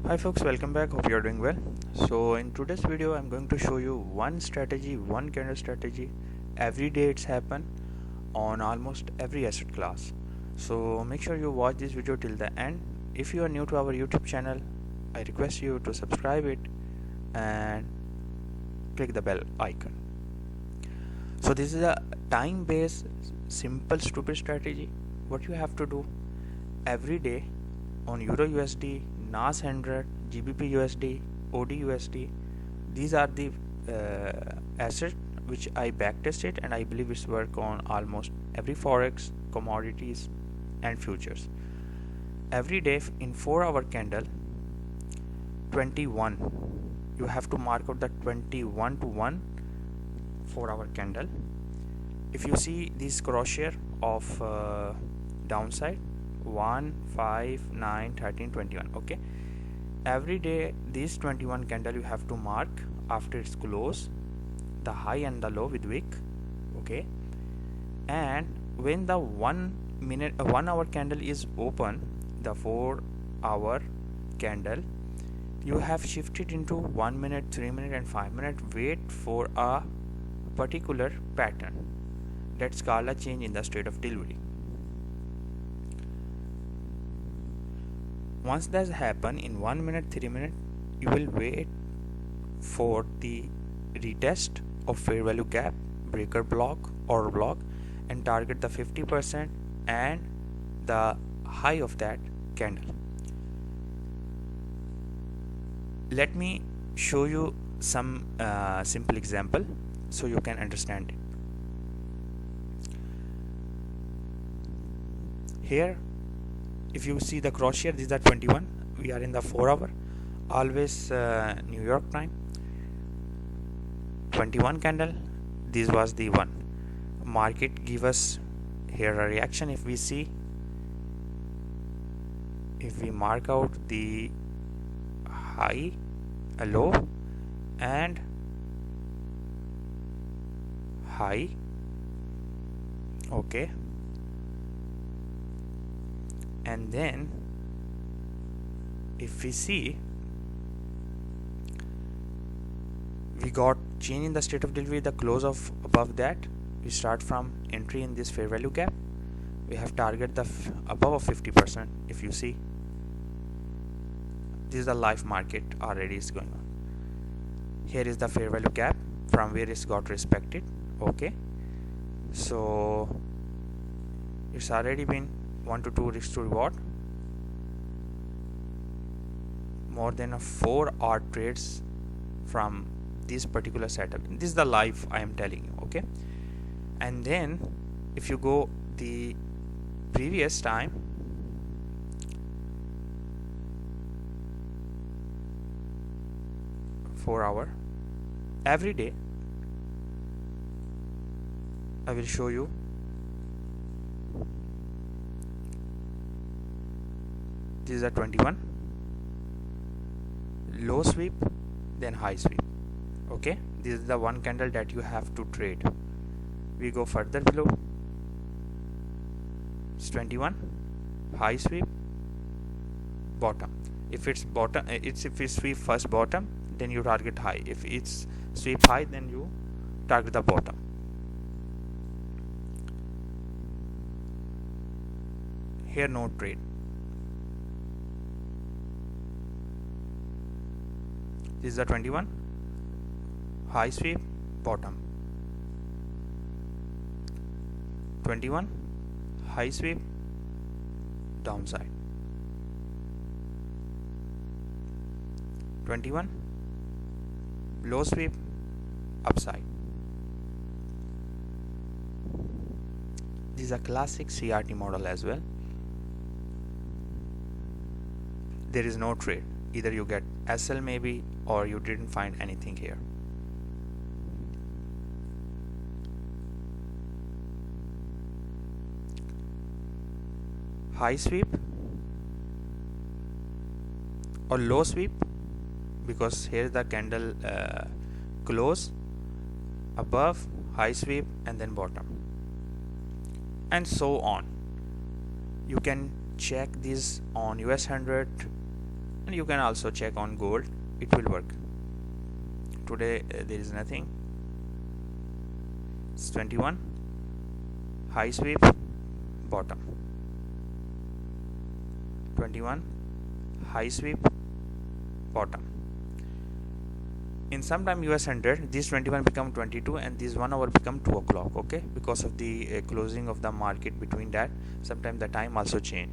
Hi folks, welcome back. Hope you're doing well. So in today's video I'm going to show you one strategy, one candle strategy. Every day it's happen on almost every asset class. So make sure you watch this video till the end. If you are new to our YouTube channel, I request you to subscribe it and click the bell icon. So this is a time-based simple stupid strategy. What you have to do every day on Euro USD, NAS 100, GBP USD, OD USD, these are the assets which I backtested, and I believe it's work on almost every forex, commodities and futures. Every day in 4-hour candle 21, you have to mark out the 21 to 1 4-hour candle. If you see this crosshair of downside 1, 5, 9, 13, 21, okay, every day this 21 candle you have to mark after its close, the high and the low with wick, okay, and when the 1 hour candle is open, the 4-hour candle, you have shifted into 1 minute, 3 minute and 5 minute. Wait for a particular pattern. That's called a change in the state of delivery. Once that's happened in 1 minute, 3 minute, you will wait for the retest of fair value gap, breaker block or block, and target the 50% and the high of that candle. Let me show you some simple example so you can understand it. Here if you see the crosshair, these are 21, we are in the 4-hour, always New York time, 21 candle, this was the one. Market give us here a reaction. If we see, if we mark out the high, a low and high, okay, and then if we see, we got change in the state of delivery, the close of above that, we start from entry in this fair value gap, we have target the above of 50%. If you see, this is the live market already is going on. Here is the fair value gap from where it's got respected, okay, so it's already been 1 to 2 risk to reward, more than 4 odd trades from this particular setup. This is the live I am telling you, okay. And then if you go the previous time, four-hour, every day I will show you. This is a 21, low sweep then high sweep, okay. This is the one candle that you have to trade. We go further below, it's 21, high sweep, bottom. If it's bottom, if it's sweep first bottom, then you target high. If it's sweep high, then you target the bottom. Here no trade. This is the 21, high sweep, bottom, 21, high sweep, downside, 21, low sweep, upside. This is a classic CRT model as well. There is no trade. Either you get SL maybe, or you didn't find anything here. High sweep or low sweep, because here the candle close above, high sweep and then bottom, and so on. You can check this on US 100, and you can also check on gold, it will work. Today there is nothing. It's 21, high sweep, bottom, 21, high sweep, bottom. In some time US 100, this 21 become 22 and this 1 hour become 2 o'clock. Okay, because of the closing of the market between that, sometimes the time also change.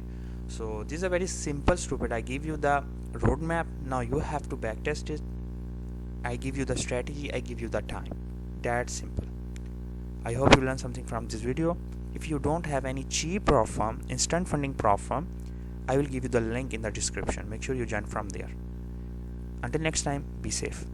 So this is a very simple stupid. I give you the roadmap, now you have to backtest it. I give you the strategy, I give you the time. That simple. I hope you learned something from this video. If you don't have any cheap prop firm, instant funding prop firm, I will give you the link in the description. Make sure you join from there. Until next time, be safe.